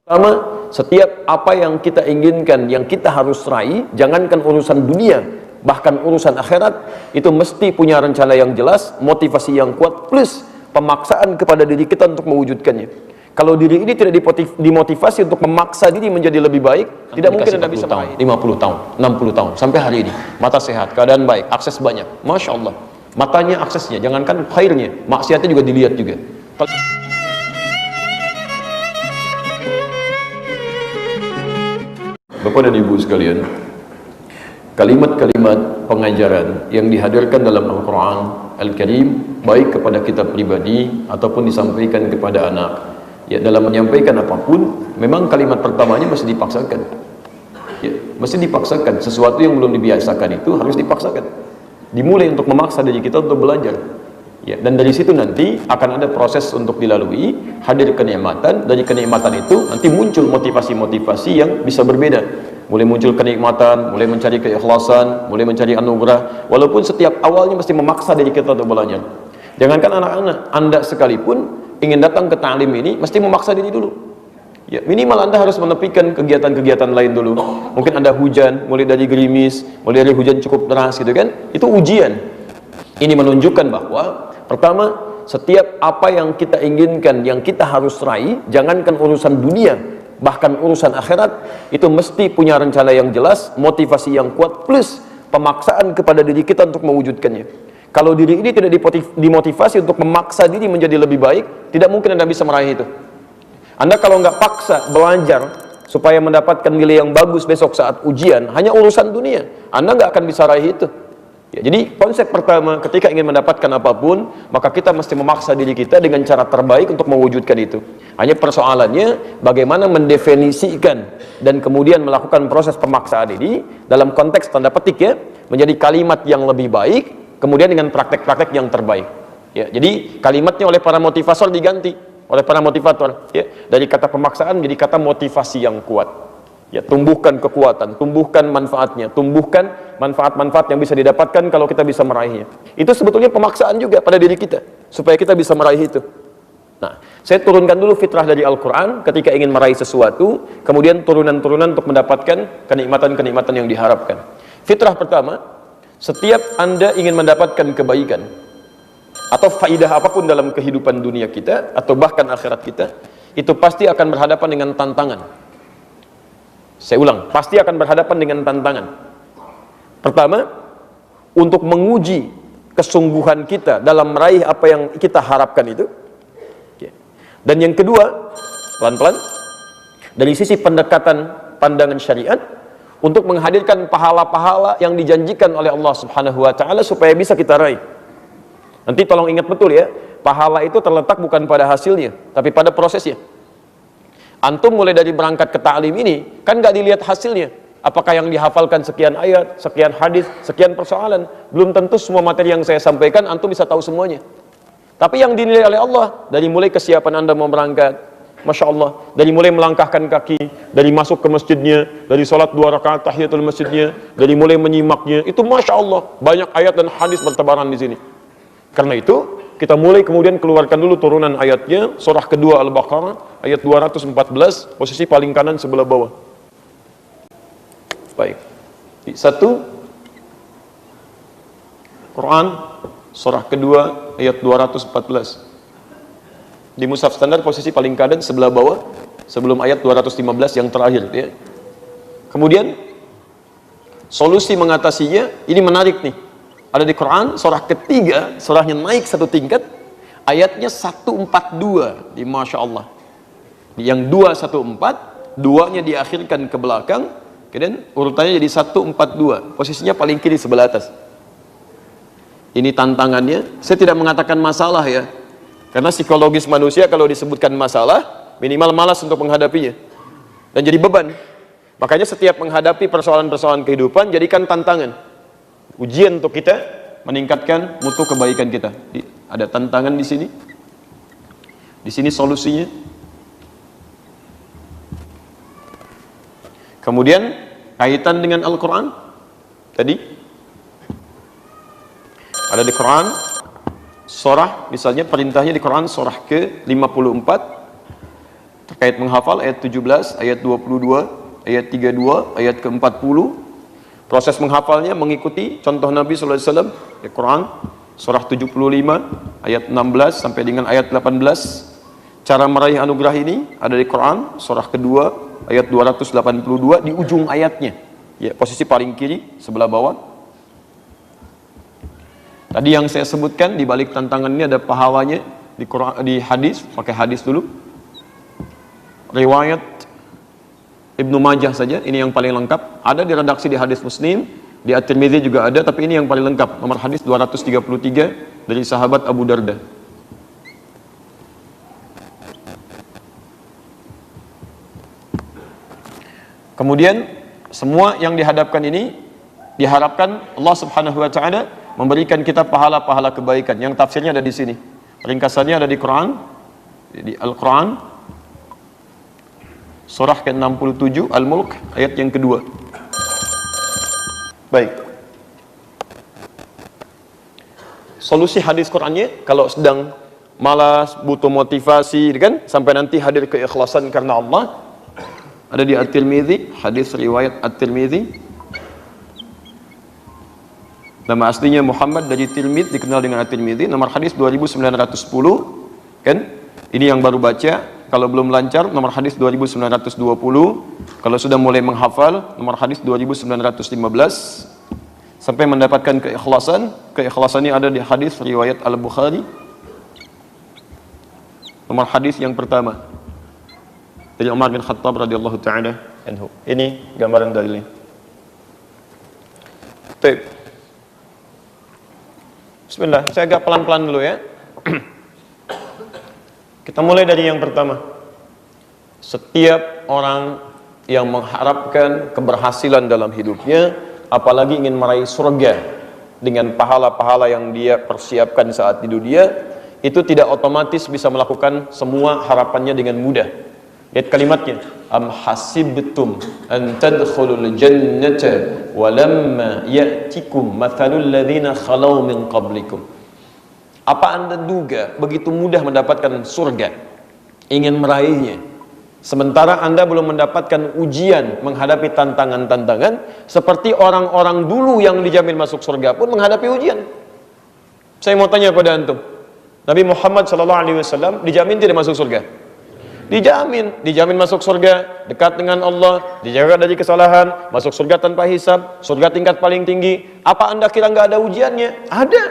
Pertama, setiap apa yang kita inginkan, yang kita harus raih, jangankan urusan dunia, bahkan urusan akhirat, itu mesti punya rencana yang jelas, motivasi yang kuat, plus pemaksaan kepada diri kita untuk mewujudkannya. Kalau diri ini tidak dimotivasi untuk memaksa diri menjadi lebih baik, tidak mungkin Anda bisa meraih. 50 tahun, 60 tahun, sampai hari ini, mata sehat, keadaan baik, akses banyak, Masya Allah. Matanya aksesnya, jangankan khairnya, maksiatnya juga dilihat juga. Bapak dan Ibu sekalian, kalimat-kalimat pengajaran yang dihadirkan dalam Al-Quran Al-Karim, baik kepada kita pribadi ataupun disampaikan kepada anak, ya, dalam menyampaikan apapun, memang kalimat pertamanya mesti dipaksakan, ya, mesti dipaksakan. Sesuatu yang belum dibiasakan itu harus dipaksakan, dimulai untuk memaksa diri kita untuk belajar, ya, dan dari situ nanti akan ada proses untuk dilalui, hadir kenikmatan. Dari kenikmatan itu nanti muncul motivasi-motivasi yang bisa berbeda, mulai muncul kenikmatan, mulai mencari keikhlasan, mulai mencari anugerah, walaupun setiap awalnya mesti memaksa diri kita untuk belajar. Jangankan anak-anak, Anda sekalipun ingin datang ke ta'lim ini mesti memaksa diri dulu, ya, minimal Anda harus menepikan kegiatan-kegiatan lain dulu. Mungkin ada hujan, mulai dari gerimis, mulai dari hujan cukup deras gitu kan, itu ujian. Ini menunjukkan bahwa pertama, setiap apa yang kita inginkan, yang kita harus raih, jangankan urusan dunia, bahkan urusan akhirat, itu mesti punya rencana yang jelas, motivasi yang kuat, plus pemaksaan kepada diri kita untuk mewujudkannya. Kalau diri ini tidak dimotivasi untuk memaksa diri menjadi lebih baik, tidak mungkin Anda bisa meraih itu. Anda kalau nggak paksa belajar supaya mendapatkan nilai yang bagus besok saat ujian, hanya urusan dunia, Anda nggak akan bisa raih itu. Ya, jadi konsep pertama, ketika ingin mendapatkan apapun, maka kita mesti memaksa diri kita dengan cara terbaik untuk mewujudkan itu. Hanya persoalannya bagaimana mendefinisikan dan kemudian melakukan proses pemaksaan ini dalam konteks tanda petik, ya, menjadi kalimat yang lebih baik, kemudian dengan praktek-praktek yang terbaik. Ya, jadi kalimatnya oleh para motivator diganti oleh para motivator, ya, dari kata pemaksaan menjadi kata motivasi yang kuat. Ya, tumbuhkan kekuatan, tumbuhkan manfaatnya, tumbuhkan manfaat-manfaat yang bisa didapatkan kalau kita bisa meraihnya. Itu sebetulnya pemaksaan juga pada diri kita, supaya kita bisa meraih itu. Nah, saya turunkan dulu fitrah dari Al-Quran ketika ingin meraih sesuatu, kemudian turunan-turunan untuk mendapatkan kenikmatan-kenikmatan yang diharapkan. Fitrah pertama, setiap Anda ingin mendapatkan kebaikan, atau faidah apapun dalam kehidupan dunia kita, atau bahkan akhirat kita, itu pasti akan berhadapan dengan tantangan. Saya ulang, pasti akan berhadapan dengan tantangan. Pertama, untuk menguji kesungguhan kita dalam meraih apa yang kita harapkan itu. Dan yang kedua, pelan-pelan, dari sisi pendekatan pandangan syariat, untuk menghadirkan pahala-pahala yang dijanjikan oleh Allah Subhanahu wa Ta'ala supaya bisa kita raih. Nanti tolong ingat betul, ya, pahala itu terletak bukan pada hasilnya, tapi pada prosesnya. Antum mulai dari berangkat ke ta'lim ini, kan gak dilihat hasilnya. Apakah yang dihafalkan sekian ayat, sekian hadis, sekian persoalan. Belum tentu semua materi yang saya sampaikan antum bisa tahu semuanya. Tapi yang dinilai oleh Allah, dari mulai kesiapan Anda mau berangkat, Masya Allah, dari mulai melangkahkan kaki, dari masuk ke masjidnya, dari sholat 2 rakaat tahiyatul masjidnya, dari mulai menyimaknya, itu Masya Allah, banyak ayat dan hadis bertebaran di sini. Karena itu, kita mulai kemudian keluarkan dulu turunan ayatnya, surah kedua Al-Baqarah, ayat 214, posisi paling kanan sebelah bawah. Baik. Satu, Quran, surah kedua, ayat 214. Di mushaf standar, posisi paling kanan sebelah bawah, sebelum ayat 215 yang terakhir. Ya. Kemudian, solusi mengatasinya, ini menarik nih. Ada di Quran, surah ketiga, surahnya naik satu tingkat, ayatnya 142, di Masya Allah. Yang 214, duanya diakhirkan ke belakang, kemudian urutannya jadi 142, posisinya paling kiri sebelah atas. Ini tantangannya, saya tidak mengatakan masalah, ya, karena psikologis manusia kalau disebutkan masalah, minimal malas untuk menghadapinya, dan jadi beban. Makanya setiap menghadapi persoalan-persoalan kehidupan, jadikan tantangan. Ujian untuk kita meningkatkan mutu kebaikan kita. Ada tantangan di sini. Di sini solusinya. Kemudian kaitan dengan Al-Quran. Tadi ada di Quran surah, misalnya perintahnya di Quran surah ke-54 Terkait menghafal ayat 17, ayat 22, ayat 32, ayat ke-40. Proses menghafalnya mengikuti contoh Nabi sallallahu alaihi wasallam di Quran surah 75 ayat 16 sampai dengan ayat 18. Cara meraih anugerah ini ada di Quran surah kedua ayat 282 di ujung ayatnya. Ya, posisi paling kiri sebelah bawah. Tadi yang saya sebutkan di balik tantangan ini ada pahalanya di Quran, di hadis, pakai hadis dulu. Riwayat Ibnu Majah saja, ini yang paling lengkap. Ada di redaksi di hadis Muslim, di At-Tirmidzi juga ada, tapi ini yang paling lengkap. Nomor hadis 233 dari sahabat Abu Darda. Kemudian semua yang dihadapkan ini diharapkan Allah Subhanahu wa taala memberikan kita pahala-pahala kebaikan. Yang tafsirnya ada di sini. Ringkasannya ada di Quran, di Al-Quran surah ke-67 Al-Mulk ayat yang kedua. Baik. Solusi hadis Qurannya kalau sedang malas, butuh motivasi, kan? Sampai nanti hadir keikhlasan karena Allah. Ada di At-Tirmidzi, hadis riwayat At-Tirmidzi. Nama aslinya Muhammad dari Tirmidzi, dikenal dengan At-Tirmidzi. Nomor hadis 2910, kan? Ini yang baru baca. Kalau belum lancar, nomor hadis 2920. Kalau sudah mulai menghafal, nomor hadis 2915. Sampai mendapatkan keikhlasan. Keikhlasannya ada di hadis riwayat Al-Bukhari. Nomor hadis yang pertama dari Umar bin Khattab radhiyallahu ta'ala anhu. Ini gambaran dalilnya. Baik. Bismillah, saya agak pelan-pelan dulu ya. Kita mulai dari yang pertama. Setiap orang yang mengharapkan keberhasilan dalam hidupnya, apalagi ingin meraih surga dengan pahala-pahala yang dia persiapkan saat di dunia, itu tidak otomatis bisa melakukan semua harapannya dengan mudah. Lihat kalimatnya, am hasibtum an tadkhulul jannata wa lamma ya'tikum mathalul ladzina khalau min qablikum. Apa Anda duga begitu mudah mendapatkan surga, ingin meraihnya, sementara Anda belum mendapatkan ujian menghadapi tantangan-tantangan seperti orang-orang dulu yang dijamin masuk surga pun menghadapi ujian. Saya mau tanya pada antum, Nabi Muhammad SAW dijamin tidak masuk surga? Dijamin masuk surga, dekat dengan Allah, dijaga dari kesalahan, masuk surga tanpa hisab, surga tingkat paling tinggi. Apa Anda kira nggak ada ujiannya? Ada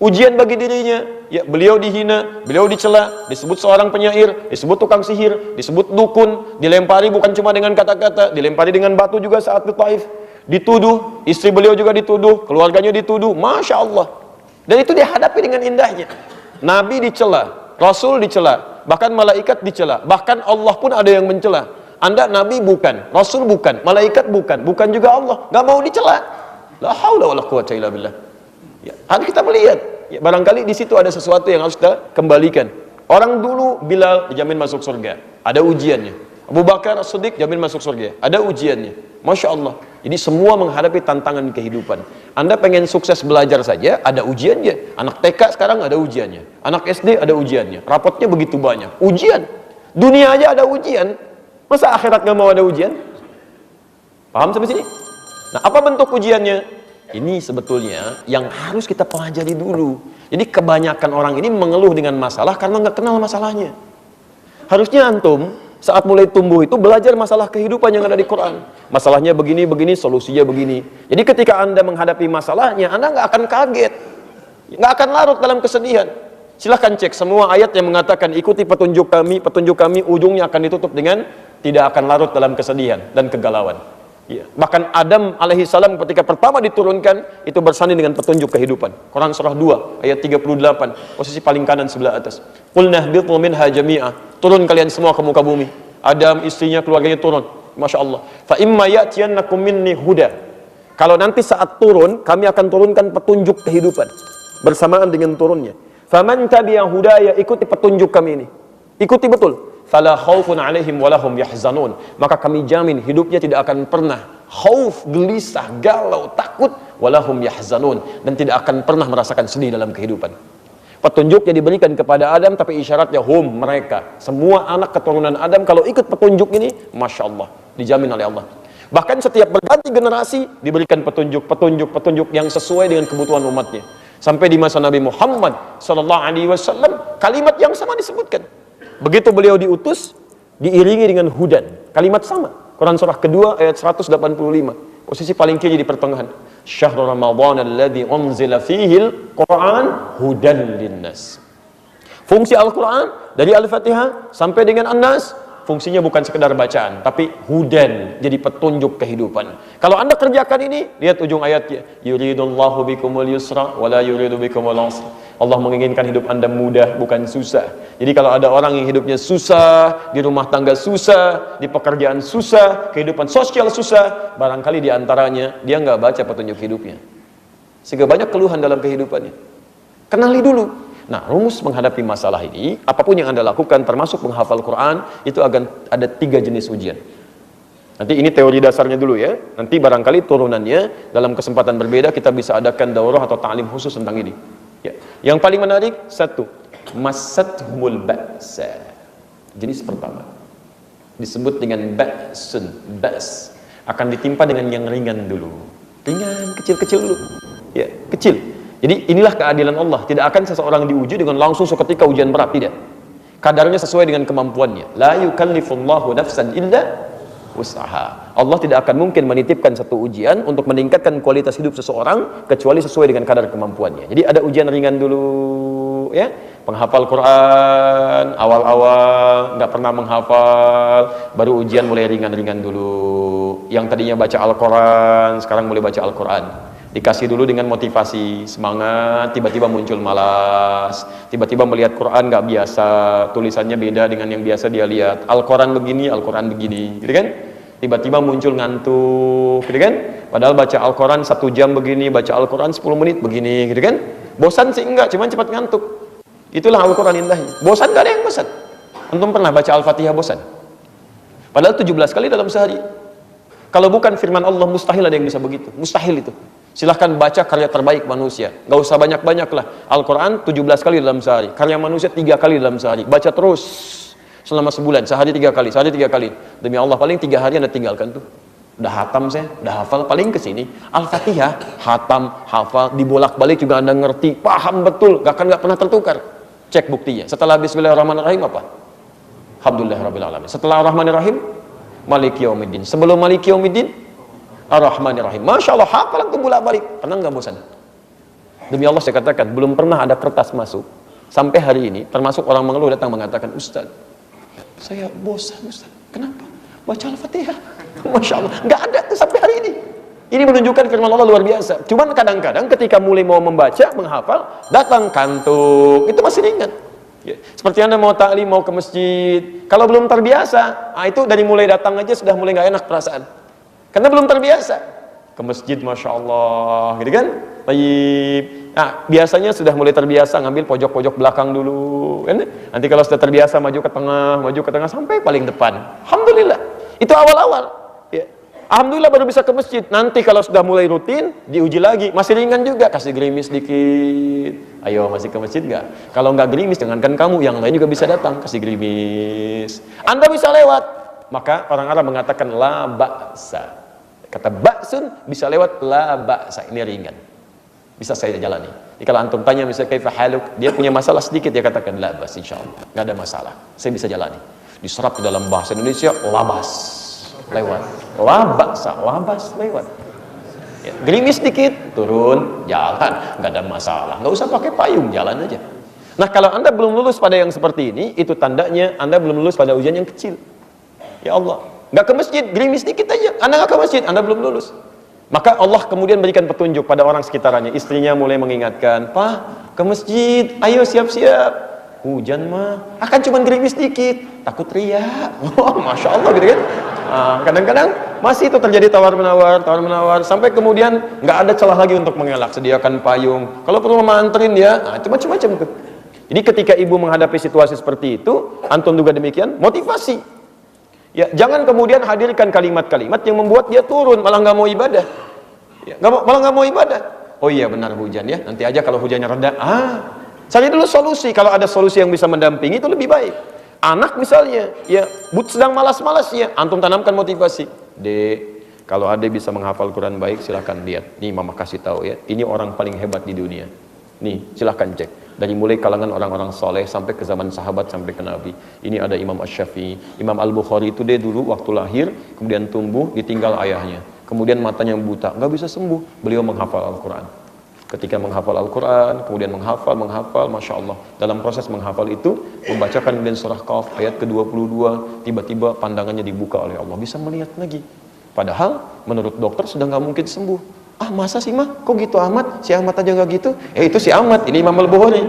ujian bagi dirinya. Ya, beliau dihina, beliau dicela, disebut seorang penyair, disebut tukang sihir, disebut dukun, dilempari bukan cuma dengan kata-kata, dilempari dengan batu juga saat di Taif, dituduh, istri beliau juga dituduh, keluarganya dituduh, Masya Allah. Dan itu dihadapi dengan indahnya. Nabi dicela, Rasul dicela, bahkan malaikat dicela, bahkan Allah pun ada yang mencela. Anda Nabi bukan, Rasul bukan, malaikat bukan juga Allah, nggak mau dicela. La haula wala quwwata illa billah. Ya, harus kita melihat. Ya, barangkali di situ ada sesuatu yang harus kita kembalikan. Orang dulu Bilal dijamin masuk surga, ada ujiannya. Abu Bakar As-Siddiq jamin masuk surga, ada ujiannya. Masya Allah. Jadi semua menghadapi tantangan kehidupan. Anda pengen sukses belajar saja, ada ujiannya. Anak TK sekarang ada ujiannya, anak SD ada ujiannya, rapotnya begitu banyak. Ujian, dunia aja ada ujian, masa akhirat nggak mau ada ujian? Paham sampai sini? Nah, apa bentuk ujiannya? Ini sebetulnya yang harus kita pelajari dulu. Jadi kebanyakan orang ini mengeluh dengan masalah karena nggak kenal masalahnya. Harusnya antum saat mulai tumbuh itu belajar masalah kehidupan yang ada di Quran. Masalahnya begini, solusinya begini. Jadi ketika Anda menghadapi masalahnya, Anda nggak akan kaget, nggak akan larut dalam kesedihan. Silahkan cek semua ayat yang mengatakan ikuti petunjuk kami ujungnya akan ditutup dengan tidak akan larut dalam kesedihan dan kegalauan. Ya. Bahkan Adam alaihissalam ketika pertama diturunkan itu bersanding dengan petunjuk kehidupan. Quran surah 2 ayat 38, posisi paling kanan sebelah atas. Qulna ihbitu minha jami'a. Turun kalian semua ke muka bumi. Adam, istrinya, keluarganya turun. Masya Allah. Fa imma ya'tiyannakum minni huda. Kalau nanti saat turun, kami akan turunkan petunjuk kehidupan bersamaan dengan turunnya. Faman tabi'a hudaya, ikuti petunjuk kami ini. Ikuti betul. Fala khaufun 'alaihim wa lahum yahzanun. Maka kami jamin hidupnya tidak akan pernah khauf, gelisah, galau, takut, wa lahum yahzanun, dan tidak akan pernah merasakan sedih dalam kehidupan. Petunjuknya diberikan kepada Adam, tapi isyaratnya mereka. Semua anak keturunan Adam kalau ikut petunjuk ini, Masya Allah, dijamin oleh Allah. Bahkan setiap berganti generasi diberikan petunjuk yang sesuai dengan kebutuhan umatnya. Sampai di masa Nabi Muhammad SAW, kalimat yang sama disebutkan. Begitu beliau diutus, diiringi dengan hudan. Kalimat sama. Quran surah kedua ayat 185. Posisi paling kiri di pertengahan. Syahrul Ramadan alladzi unzila fihil Quran hudan linnas. Fungsi Al-Quran dari Al-Fatihah sampai dengan An-Nas, fungsinya bukan sekedar bacaan, tapi hudan, jadi petunjuk kehidupan. Kalau Anda kerjakan ini, lihat ujung ayatnya, yuridullahu bikumul yusra wala yuridu bikumul usra. Allah menginginkan hidup Anda mudah, bukan susah. Jadi kalau ada orang yang hidupnya susah, di rumah tangga susah, di pekerjaan susah, kehidupan sosial susah, barangkali di antaranya dia nggak baca petunjuk hidupnya, sehingga banyak keluhan dalam kehidupannya. Kenali dulu. Nah, rumus menghadapi masalah ini, apapun yang Anda lakukan, termasuk menghafal Quran, itu akan ada 3 jenis ujian. Nanti ini teori dasarnya dulu ya. Nanti barangkali turunannya dalam kesempatan berbeda kita bisa adakan daurah atau ta'lim khusus tentang ini. Ya. Yang paling menarik, 1, masathumul ba'sa. Jenis pertama disebut dengan ba's, akan ditimpa dengan yang ringan dulu. Ringan, kecil-kecil dulu. Ya, kecil. Jadi inilah keadilan Allah. Tidak akan seseorang diuji dengan langsung seketika ujian berat, tidak. Kadarnya sesuai dengan kemampuannya. La yukallifullahu nafsan illa wus'aha. Allah tidak akan mungkin menitipkan satu ujian untuk meningkatkan kualitas hidup seseorang kecuali sesuai dengan kadar kemampuannya. Jadi ada ujian ringan dulu, ya. Penghafal Quran awal-awal nggak pernah menghafal, baru ujian mulai ringan-ringan dulu. Yang tadinya baca Al-Quran sekarang mulai baca Al-Quran. Dikasih dulu dengan motivasi, semangat, tiba-tiba muncul malas, tiba-tiba melihat Quran nggak biasa, tulisannya beda dengan yang biasa dia lihat. Al-Quran begini, Al-Quran begini, gitu kan? Tiba-tiba muncul ngantuk, gitu kan? Padahal baca Al-Quran 1 jam begini, baca Al-Quran 10 menit begini, gitu kan? Bosan sih enggak, cuman cepat ngantuk. Itulah Al-Quran indahnya. Bosan gak ada yang bosan. Antum pernah baca Al-Fatihah bosan? Padahal 17 kali dalam sehari. Kalau bukan firman Allah, mustahil ada yang bisa begitu. Mustahil itu. Silahkan baca karya terbaik manusia, gak usah banyak-banyak lah. Al-Quran 17 kali dalam sehari, karya manusia 3 kali dalam sehari. Baca terus selama sebulan, sehari 3 kali, sehari 3 kali. Demi Allah, paling 3 hari Anda tinggalkan tuh. Udah hatam saya, udah hafal, paling kesini Al-Fatihah, hatam, hafal, dibolak-balik juga Anda ngerti, paham betul, gak pernah tertukar. Cek buktinya, setelah Bismillahirrahmanirrahim apa? Alhamdulillahirrahmanirrahim. Setelah Ar-Rahmanirrahim, Maliki Yaumiddin. Sebelum Maliki Yaumiddin, Ar-Rahmanirrahim. Masya Allah, hafal itu bolak-balik. Pernah nggak bosan? Demi Allah saya katakan, belum pernah ada kertas masuk sampai hari ini, termasuk orang mengeluh datang mengatakan, Ustaz, saya bosan Ustaz. Kenapa? Baca Al-Fatihah. Masya Allah, nggak ada tuh sampai hari ini. Ini menunjukkan firman Allah luar biasa. Cuman kadang-kadang ketika mulai mau membaca, menghafal, datang kantuk. Itu masih ringan. Ya. Seperti Anda mau ta'lim, mau ke masjid, kalau belum terbiasa, itu dari mulai datang aja sudah mulai nggak enak perasaan. Karena belum terbiasa ke masjid, Masya Allah, gitu kan? Tayyib. Nah, biasanya sudah mulai terbiasa ngambil pojok-pojok belakang dulu, kan? Nanti kalau sudah terbiasa maju ke tengah sampai paling depan. Alhamdulillah. Itu awal-awal. Ya. Alhamdulillah baru bisa ke masjid. Nanti kalau sudah mulai rutin, diuji lagi, masih ringan juga, kasih gerimis dikit. Ayo, masih ke masjid nggak? Kalau nggak gerimis, jangankan kamu, yang lain juga bisa datang, kasih gerimis. Anda bisa lewat. Maka orang Arab mengatakan la ba'sa. Kata ba'sun bisa lewat la ba'sa, ini ringan. Bisa saya jalani. Jadi kalau antum tanya misalnya kaifa haluk, dia punya masalah sedikit, dia katakan la ba'as insyaallah. Enggak ada masalah. Saya bisa jalani. Diserap di dalam bahasa Indonesia labas. Lewat. La ba'sa, labas lewat. Ya, gerimis sedikit, turun, jalan, enggak ada masalah. Enggak usah pakai payung, jalan aja. Nah, kalau Anda belum lulus pada yang seperti ini, itu tandanya Anda belum lulus pada ujian yang kecil. Ya Allah, nggak ke masjid, gerimis dikit aja, Anda nggak ke masjid, Anda belum lulus. Maka Allah kemudian berikan petunjuk pada orang sekitarnya. Istrinya mulai mengingatkan, Pak, ke masjid, ayo siap-siap. Hujan mah, akan cuma gerimis dikit, takut riak. Oh, Masya Allah gitu kan. Kadang-kadang masih itu terjadi tawar-menawar, sampai kemudian nggak ada celah lagi untuk mengelak. Sediakan payung, kalau perlu mama anterin ya, itu macam-macam tuh. Jadi ketika ibu menghadapi situasi seperti itu, antum juga demikian, motivasi. Ya, jangan kemudian hadirkan kalimat-kalimat yang membuat dia turun, malah nggak mau ibadah. Ya, malah nggak mau ibadah. Oh iya benar hujan ya, nanti aja kalau hujannya reda. Cari dulu solusi. Kalau ada solusi yang bisa mendampingi itu lebih baik. Anak misalnya, ya sedang malas-malasnya, antum tanamkan motivasi. Dek, kalau Ade bisa menghafal Quran baik, silahkan lihat. Nih mama kasih tahu ya, ini orang paling hebat di dunia. Nih, silahkan cek. Dari mulai kalangan orang-orang soleh sampai ke zaman sahabat sampai ke Nabi. Ini ada Imam Asy-Syafi'i, Imam Al-Bukhari itu dia dulu waktu lahir, kemudian tumbuh, ditinggal ayahnya. Kemudian matanya buta, nggak bisa sembuh. Beliau menghafal Al-Quran. Ketika menghafal Al-Quran, kemudian menghafal, Masya Allah. Dalam proses menghafal itu, membacakan kemudian surah Qaf, ayat ke-22, tiba-tiba pandangannya dibuka oleh Allah. Bisa melihat lagi. Padahal, menurut dokter sudah nggak mungkin sembuh. Ah, masa sih mah? Kok gitu Ahmad? Si Ahmad aja nggak gitu? Itu si Ahmad, ini Imam Al-Bukhari.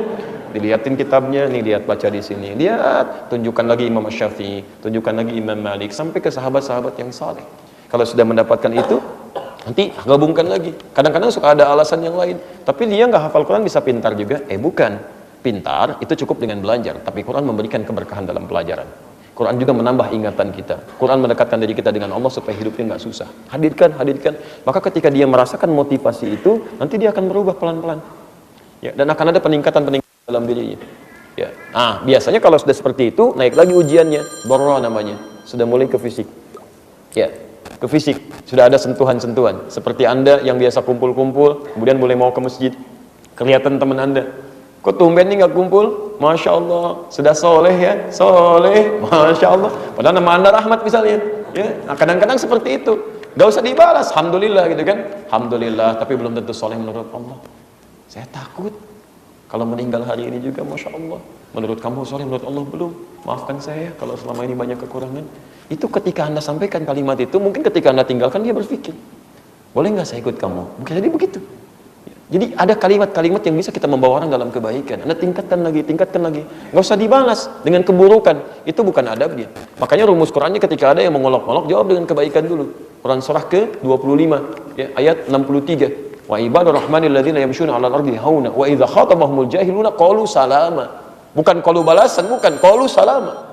Dilihatin kitabnya, nih lihat baca di sini. Lihat, tunjukkan lagi Imam Asy-Syafi'i, tunjukkan lagi Imam Malik, sampai ke sahabat-sahabat yang saleh. Kalau sudah mendapatkan itu, nanti gabungkan lagi. Kadang-kadang suka ada alasan yang lain. Tapi dia nggak hafal Quran bisa pintar juga? Bukan. Pintar itu cukup dengan belajar. Tapi Quran memberikan keberkahan dalam pelajaran. Quran juga menambah ingatan kita. Quran mendekatkan diri kita dengan Allah supaya hidupnya nggak susah. Hadirkan. Maka ketika dia merasakan motivasi itu, nanti dia akan berubah pelan-pelan. Ya, dan akan ada peningkatan dalam dirinya. Ya. Nah, biasanya kalau sudah seperti itu, naik lagi ujiannya. Dharra namanya. Sudah mulai ke fisik. Ya. Ke fisik, sudah ada sentuhan-sentuhan seperti Anda yang biasa kumpul-kumpul kemudian boleh mau ke masjid, kelihatan teman Anda, kok tumben nih nggak kumpul? Masya Allah, sudah soleh ya, soleh, Masya Allah, padahal nama Anda Rahmat misalnya ya. Nah, kadang-kadang seperti itu, gak usah dibalas, Alhamdulillah gitu kan, Alhamdulillah, tapi belum tentu soleh menurut Allah. Saya takut kalau meninggal hari ini juga, Masya Allah, menurut kamu soleh, menurut Allah belum, maafkan saya kalau selama ini banyak kekurangan. Itu ketika Anda sampaikan kalimat itu, mungkin ketika Anda tinggalkan dia berpikir, boleh nggak saya ikut kamu? Mungkin jadi begitu. Jadi ada kalimat-kalimat yang bisa kita membawa orang dalam kebaikan. Anda tingkatkan lagi. Nggak usah dibalas dengan keburukan. Itu bukan adabnya. Makanya rumus Qurannya ketika ada yang mengolok-olok, jawab dengan kebaikan dulu. Quran surah ke-25, ya, ayat 63. Wa ibadur rahmanil ladzina yamshuna 'alal ardi hauna wa idza khatabahumul jahiluna qalu salama. Bukan qalu balasan, bukan qalu salama.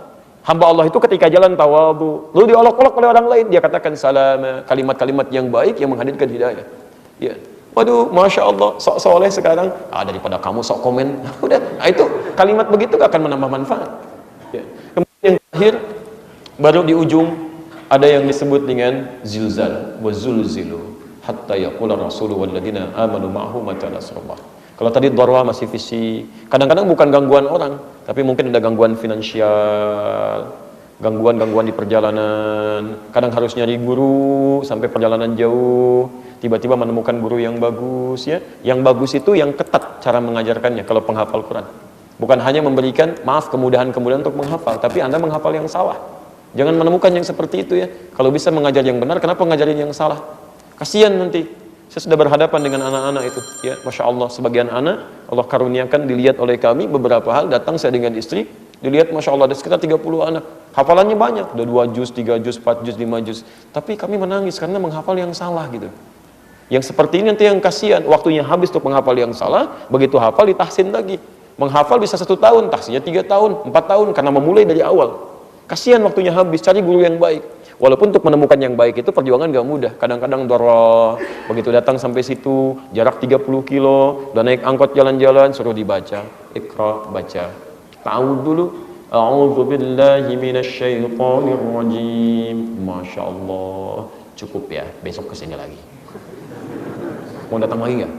Hamba Allah itu ketika jalan tawadhu, lalu diolok-olok oleh orang lain, dia katakan salam, kalimat-kalimat yang baik yang menghadirkan hidayah. Ya. Waduh, Masya Allah, sok soleh sekarang, daripada kamu sok komen, udah, itu kalimat begitu gak akan menambah manfaat. Ya. Kemudian yang terakhir, baru di ujung, ada yang disebut dengan zilzal, wa zulzilu, hatta yaqula rasulu walladzina amanu ma'ahu mata nasrullah. Kalau tadi dharra masih fisik, kadang-kadang bukan gangguan orang, tapi mungkin ada gangguan finansial, gangguan di perjalanan. Kadang harus nyari guru sampai perjalanan jauh, tiba-tiba menemukan guru yang bagus, ya. Yang bagus itu yang ketat cara mengajarkannya kalau penghafal Quran. Bukan hanya memberikan kemudahan-kemudahan untuk menghafal, tapi Anda menghafal yang salah. Jangan menemukan yang seperti itu ya. Kalau bisa mengajar yang benar, kenapa ngajarin yang salah? Kasihan nanti. Saya sudah berhadapan dengan anak-anak itu, ya, Masya Allah, sebagian anak Allah karuniakan dilihat oleh kami beberapa hal, datang saya dengan istri, dilihat Masya Allah ada sekitar 30 anak, hafalannya banyak, udah 2 juz, 3 juz, 4 juz, 5 juz, tapi kami menangis karena menghafal yang salah gitu. Yang seperti ini nanti yang kasihan, waktunya habis untuk menghafal yang salah, begitu hafal ditahsin lagi, menghafal bisa 1 tahun, tahsinnya 3 tahun, 4 tahun, karena memulai dari awal. Kasihan waktunya habis, cari guru yang baik. Walaupun untuk menemukan yang baik itu perjuangan gak mudah. Kadang-kadang dharra, begitu datang sampai situ, jarak 30 kilo, udah naik angkot jalan-jalan, suruh dibaca. Iqra, baca. Ta'awud dulu. A'udzu billahi minasyaitonir rajim. Masya Allah. Cukup ya, besok kesini lagi. Mau datang lagi gak?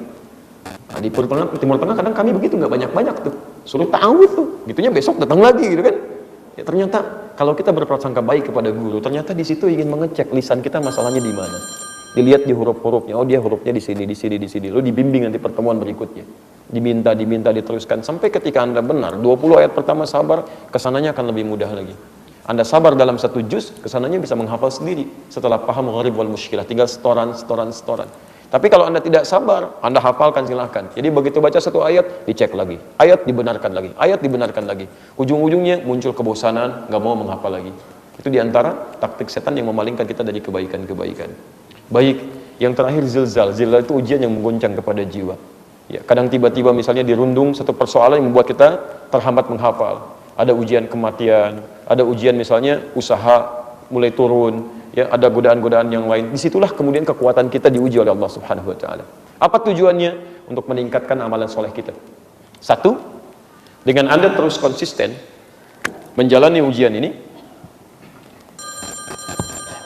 Nah, di Timur Tengah kadang kami begitu, gak banyak-banyak tuh. Suruh ta'awud tuh, gitunya besok datang lagi gitu kan. Ya, ternyata kalau kita berprasangka baik kepada guru, ternyata di situ ingin mengecek lisan kita masalahnya di mana. Dilihat di huruf-hurufnya, oh dia hurufnya di sini. Lalu dibimbing nanti pertemuan berikutnya. Diminta diteruskan sampai ketika Anda benar 20 ayat pertama sabar, kesananya akan lebih mudah lagi. Anda sabar dalam 1 juz, kesananya bisa menghafal sendiri setelah paham gharib wal mushkilah, tinggal setoran. Tapi kalau Anda tidak sabar, Anda hafalkan silahkan. Jadi begitu baca 1 ayat, dicek lagi. Ayat dibenarkan lagi. Ujung-ujungnya muncul kebosanan, nggak mau menghafal lagi. Itu diantara taktik setan yang memalingkan kita dari kebaikan-kebaikan. Baik, yang terakhir zilzal. Zilzal itu ujian yang mengguncang kepada jiwa. Ya, kadang tiba-tiba misalnya dirundung satu persoalan yang membuat kita terhambat menghafal. Ada ujian kematian, ada ujian misalnya usaha mulai turun. Ya, ada godaan-godaan yang lain. Disitulah kemudian kekuatan kita diuji oleh Allah Subhanahu wa taala. Apa tujuannya? Untuk meningkatkan amalan soleh kita. 1, Dengan Anda terus konsisten menjalani ujian ini,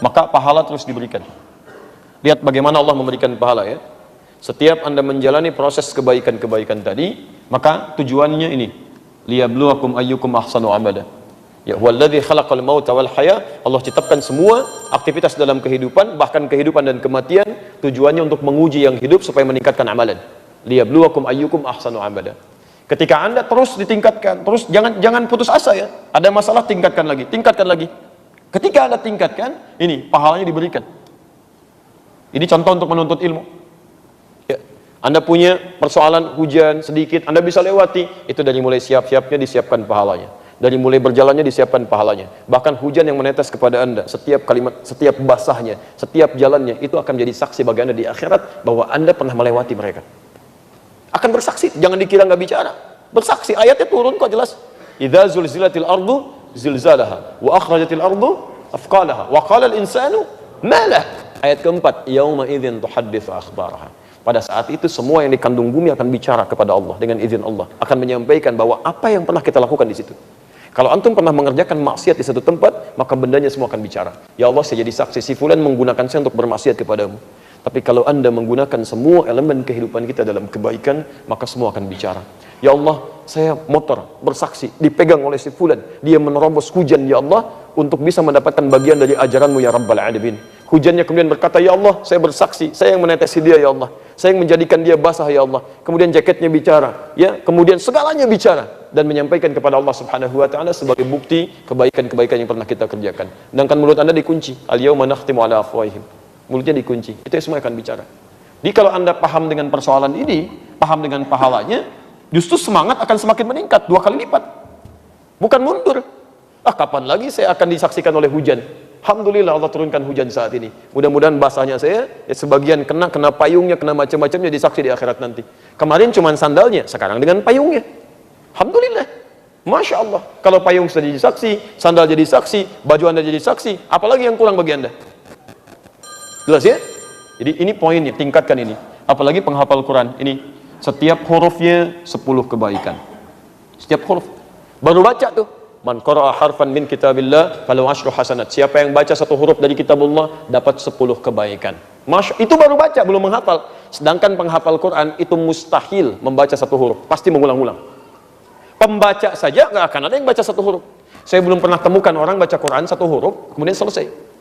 maka pahala terus diberikan. Lihat bagaimana Allah memberikan pahala ya. Setiap Anda menjalani proses kebaikan-kebaikan tadi, maka tujuannya ini, liyabluwakum ayyukum ahsanu amala. Ya, huwallazi khalaqal mauta wal haya. Allah ciptakan semua aktivitas dalam kehidupan, bahkan kehidupan dan kematian, tujuannya untuk menguji yang hidup supaya meningkatkan amalan. Liyabluwakum ayyukum ahsanu amala. Ketika Anda terus ditingkatkan, terus jangan putus asa ya. Ada masalah tingkatkan lagi, tingkatkan lagi. Ketika Anda tingkatkan, ini pahalanya diberikan. Ini contoh untuk menuntut ilmu. Ya. Anda punya persoalan hujan sedikit, Anda bisa lewati. Itu dari mulai siap-siapnya disiapkan pahalanya. Dari mulai berjalannya disiapkan pahalanya. Bahkan hujan yang menetes kepada Anda, setiap kalimat, setiap basahnya, setiap jalannya, itu akan jadi saksi bagi Anda di akhirat bahwa Anda pernah melewati mereka. Akan bersaksi, jangan dikira nggak bicara. Bersaksi, ayatnya turun kok jelas. Idza zulzilatil ardu zilzalaha wa akhrajatil ardu afqalaha wa qala al insanu ma lah. Ayat keempat, yauma idzin tuhadditsu akhbaraha. Pada saat itu semua yang di kandung bumi akan bicara kepada Allah dengan izin Allah, akan menyampaikan bahwa apa yang pernah kita lakukan di situ. Kalau antum pernah mengerjakan maksiat di satu tempat, maka bendanya semua akan bicara. Ya Allah, saya jadi saksi si fulan menggunakan saya untuk bermaksiat kepadamu. Tapi kalau Anda menggunakan semua elemen kehidupan kita dalam kebaikan, maka semua akan bicara. Ya Allah, saya motor bersaksi dipegang oleh si fulan, dia menerobos hujan ya Allah untuk bisa mendapatkan bagian dari ajaranmu ya Rabbal Alamin. Hujannya kemudian berkata, ya Allah, saya bersaksi, saya yang menetesi dia ya Allah, saya yang menjadikan dia basah ya Allah. Kemudian jaketnya bicara, ya, kemudian segalanya bicara dan menyampaikan kepada Allah Subhanahu wa taala sebagai bukti kebaikan-kebaikan yang pernah kita kerjakan. Sedangkan mulut Anda dikunci, al-yauma nakhtimu ala afwahihim. Mulutnya dikunci, itu semua akan bicara. Jadi kalau Anda paham dengan persoalan ini, paham dengan pahalanya, justru semangat akan semakin meningkat 2 kali lipat. Bukan mundur. Kapan lagi saya akan disaksikan oleh hujan? Alhamdulillah Allah turunkan hujan saat ini. Mudah-mudahan basahnya saya, ya sebagian kena payungnya, kena macam-macamnya disaksi di akhirat nanti. Kemarin cuma sandalnya, sekarang dengan payungnya. Alhamdulillah. Masya Allah. Kalau payung sudah jadi saksi, sandal jadi saksi, baju Anda jadi saksi, apalagi yang kurang bagi Anda? Jelas ya? Jadi ini poinnya, tingkatkan ini. Apalagi penghafal Quran ini, setiap hurufnya 10 kebaikan. Setiap huruf. Baru baca tuh, man qara'a harfan min kitabillah falahu asyru hasanat. Siapa yang baca satu huruf dari kitabullah dapat 10 kebaikan. Itu baru baca, belum menghafal. Sedangkan penghafal Quran itu mustahil membaca satu huruf, pasti mengulang-ulang. Pembaca saja nggak akan ada yang baca satu huruf. Saya belum pernah temukan orang baca Quran satu huruf kemudian selesai.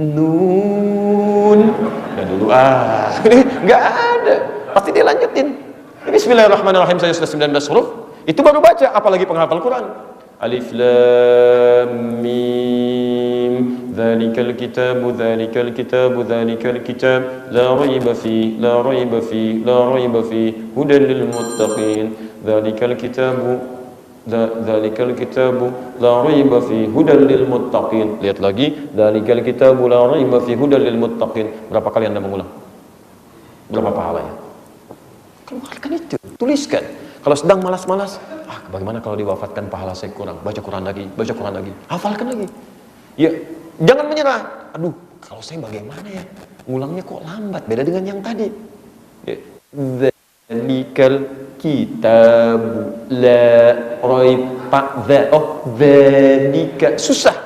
Nun, udah dulu nggak ada, pasti dia lanjutin. Bismillahirrahmanirrahim, saya sudah 19 huruf, itu baru baca, apalagi penghafal Quran. Alif lam mim, dzalikal kitabu dzalikal kitabu dzalikal kitab, la raiba fi la raiba fi la raiba fi hudan lil muttaqin, dzalikal kitabu dzalikal kitabu la raiba fi hudan lil muttaqin. Lihat lagi, dzalikal kitabu la raiba fi hudan lil muttaqin. Berapa kali Anda mengulang? Berapa pahalanya? Keluarkan itu, tuliskan. Kalau sedang malas-malas, bagaimana kalau diwafatkan pahala saya kurang? Baca Quran lagi, hafalkan lagi. Ya, jangan menyerah. Aduh, kalau saya bagaimana ya? Ngulangnya kok lambat, beda dengan yang tadi. Ya. Dzalikal kitabu la raiba dzalika. Susah.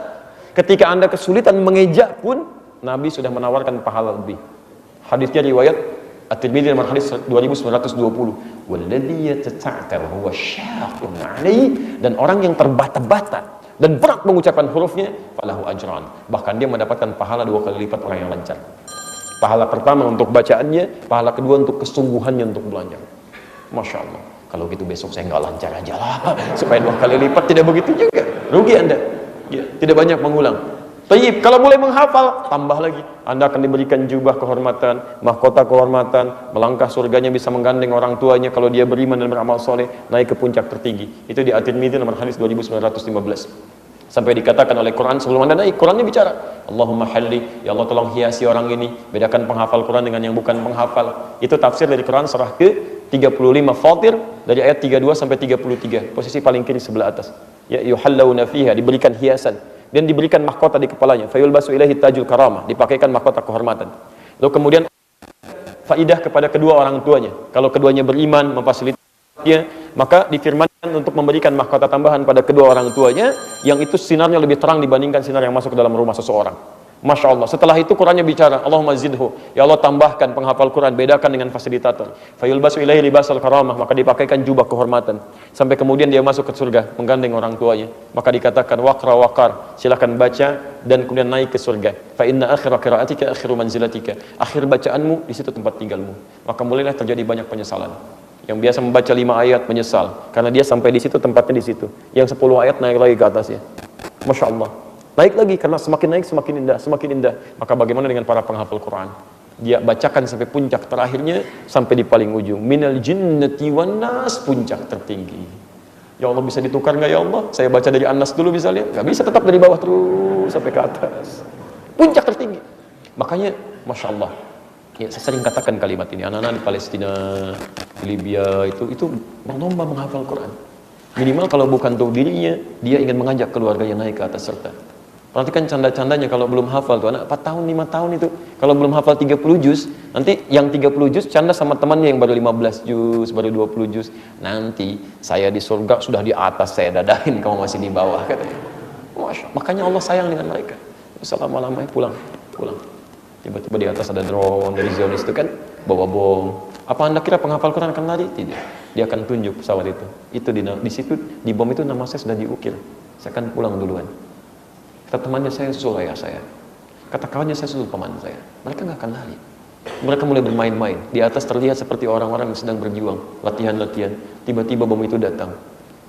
Ketika Anda kesulitan mengeja pun, Nabi sudah menawarkan pahala lebih. Hadisnya riwayat At-Tirmidzi nomor hadis 2920. Walladzi yatata'tar huwa syaqqun 'alaihi, dan orang yang terbata-bata dan berat mengucapkan hurufnya, falahu ajran. Bahkan dia mendapatkan pahala 2 kali lipat orang yang lancar. Pahala pertama untuk bacaannya, pahala kedua untuk kesungguhannya untuk belajar. Masya Allah. Kalau gitu besok saya nggak lancar aja lah, supaya 2 kali lipat. Tidak begitu juga, rugi Anda. Ya, tidak banyak mengulang. Tayyib, kalau mulai menghafal, tambah lagi. Anda akan diberikan jubah kehormatan, mahkota kehormatan, melangkah surganya bisa menggandeng orang tuanya kalau dia beriman dan beramal soleh, naik ke puncak tertinggi. Itu di At-Tirmidzi nomor hadis 2915. Sampai dikatakan oleh Quran sebelum Anda naik, Qurannya bicara, Allahumma halli, ya Allah tolong hiasi orang ini. Bedakan penghafal Quran dengan yang bukan penghafal. Itu tafsir dari Quran surah ke-35 Fatir dari ayat 32 sampai 33, posisi paling kiri sebelah atas. Ya yuhallawna fiha, diberikan hiasan dan diberikan mahkota di kepalanya. Fayulbasu ilaihi tajul karamah, dipakaikan mahkota kehormatan. Lalu kemudian faidah kepada kedua orang tuanya. Kalau keduanya beriman, memfasilitasinya, Maka difirmankan untuk memberikan mahkota tambahan pada kedua orang tuanya, yang itu sinarnya lebih terang dibandingkan sinar yang masuk ke dalam rumah seseorang. Masya Allah. Setelah itu Qurannya bicara, Allahumma zidhu, ya Allah tambahkan penghafal Quran, bedakan dengan fasilitator. Fayulbasu ilaihi libasal karamah, maka dipakaikan jubah kehormatan. Sampai kemudian dia masuk ke surga, menggandeng orang tuanya. Maka dikatakan waqra waqar, silakan baca dan kemudian naik ke surga. Fa inna akhira qiraatika akhiru manzilatika. Akhir bacaanmu di situ tempat tinggalmu. Maka mulailah terjadi banyak penyesalan. Yang biasa membaca 5 ayat menyesal karena dia sampai di situ tempatnya di situ. Yang 10 ayat naik lagi ke atasnya. Masya Allah. Naik lagi karena semakin naik semakin indah, semakin indah. Maka bagaimana dengan para penghafal Quran? Dia bacakan sampai puncak terakhirnya, sampai di paling ujung. Minal jinnati wan nas, puncak tertinggi. Ya Allah, bisa ditukar nggak ya Allah? Saya baca dari An-Nas dulu misalnya, nggak bisa, tetap dari bawah terus sampai ke atas. Puncak tertinggi. Makanya, masya Allah. Ya, saya sering katakan kalimat ini. Anak-anak di Palestina, di Libya itu berlomba menghafal Quran. Minimal kalau bukan tahu dirinya, dia ingin mengajak keluarganya naik ke atas serta. Perhatikan canda-candanya kalau belum hafal tuh anak 4 tahun, 5 tahun itu kalau belum hafal 30 juz, nanti yang 30 juz canda sama temannya yang baru 15 juz, baru 20 juz. Nanti saya di surga sudah di atas, saya dadahin, kamu masih di bawah katanya. Makanya Allah sayang dengan mereka. Assalamualaikum, pulang. Tiba-tiba di atas ada drone dari Zionis itu kan bawa bom. Apa Anda kira penghafal Quran akan lari? Tidak. Dia akan tunjuk pesawat itu. Itu di situ di bom itu nama saya sudah diukir. Saya akan pulang duluan. Kata temannya, saya susul ayah saya. Kata kawannya, saya susul paman saya. Mereka nggak akan lari. Mereka mulai bermain-main. Di atas terlihat seperti orang-orang yang sedang berjuang, latihan-latihan. Tiba-tiba bom itu datang.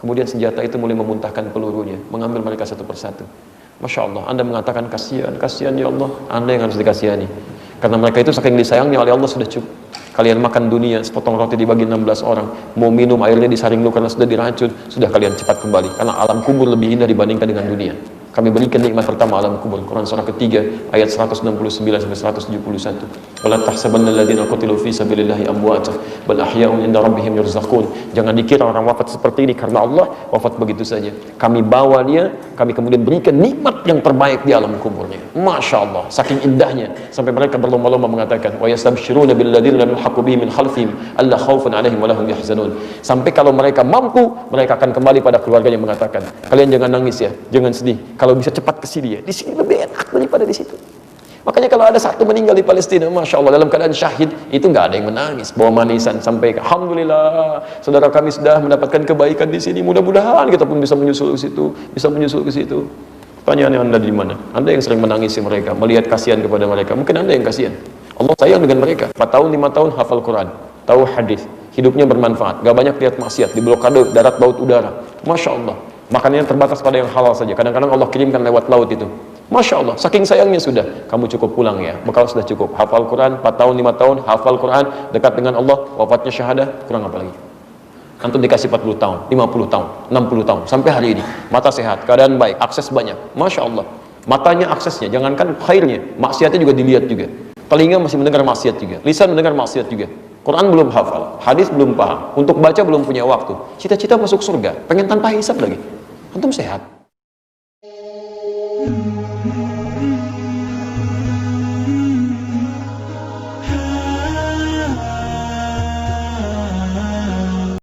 Kemudian senjata itu mulai memuntahkan pelurunya, mengambil mereka satu persatu. Masya Allah, Anda mengatakan kasihan ya Allah. Anda yang harus dikasihani. Karena mereka itu saking disayangnya oleh Allah sudah cukup. Kalian makan dunia, sepotong roti dibagi 16 orang. Mau minum airnya disaring dulu karena sudah diracun. Sudah kalian cepat kembali. Karena alam kubur lebih indah dibandingkan dengan dunia. Kami berikan nikmat pertama alam kubur. Quran surah ketiga ayat 169 sampai 171. Wala tahsabanna alladziina qutilu fi sabilillahi amwata bal ahya'un 'inda rabbihim yurzaqun. Jangan dikira orang wafat seperti ini karena Allah wafat begitu saja. Kami bawa dia, kami kemudian berikan nikmat yang terbaik di alam kuburnya. Masya Allah, saking indahnya sampai mereka berlomba-lomba mengatakan wa yastabshiruna bil ladziina lam yalhaqu bihim min khalfihim alla khaufun 'alaihim wa lahum yahzanun. Sampai kalau mereka mampu, mereka akan kembali pada keluarganya mengatakan, kalian jangan nangis ya, jangan sedih. Kalau bisa cepat ke sini ya, di sini lebih enak daripada di situ. Makanya kalau ada satu meninggal di Palestina, masya Allah, dalam keadaan syahid, itu nggak ada yang menangis, bawa manisan sampai alhamdulillah, saudara kami sudah mendapatkan kebaikan di sini. Mudah-mudahan kita pun bisa menyusul ke situ, bisa menyusul ke situ. Pertanyaannya, Anda di mana? Anda yang sering menangisi mereka, melihat kasihan kepada mereka. Mungkin Anda yang kasihan. Allah sayang dengan mereka. 4 tahun, 5 tahun hafal Quran, tahu hadis, hidupnya bermanfaat, gak banyak lihat maksiat, di blokade darat, laut, udara. Masya Allah. Makanannya terbatas pada yang halal saja. Kadang-kadang Allah kirimkan lewat laut itu. Masya Allah, saking sayangnya sudah. Kamu cukup pulang ya, bekal sudah cukup. Hafal Quran, 4 tahun, 5 tahun, hafal Quran, dekat dengan Allah, wafatnya syahadah, kurang apa lagi? Antum dikasih 40 tahun, 50 tahun, 60 tahun, sampai hari ini. Mata sehat, keadaan baik, akses banyak. Masya Allah. Matanya aksesnya, jangankan khairnya, maksiatnya juga dilihat juga. Telinga masih mendengar maksiat juga, lisan mendengar maksiat juga. Quran belum hafal, hadis belum paham, untuk baca belum punya waktu. Cita-cita masuk surga, pengen tanpa hisab lagi. Antum sehat.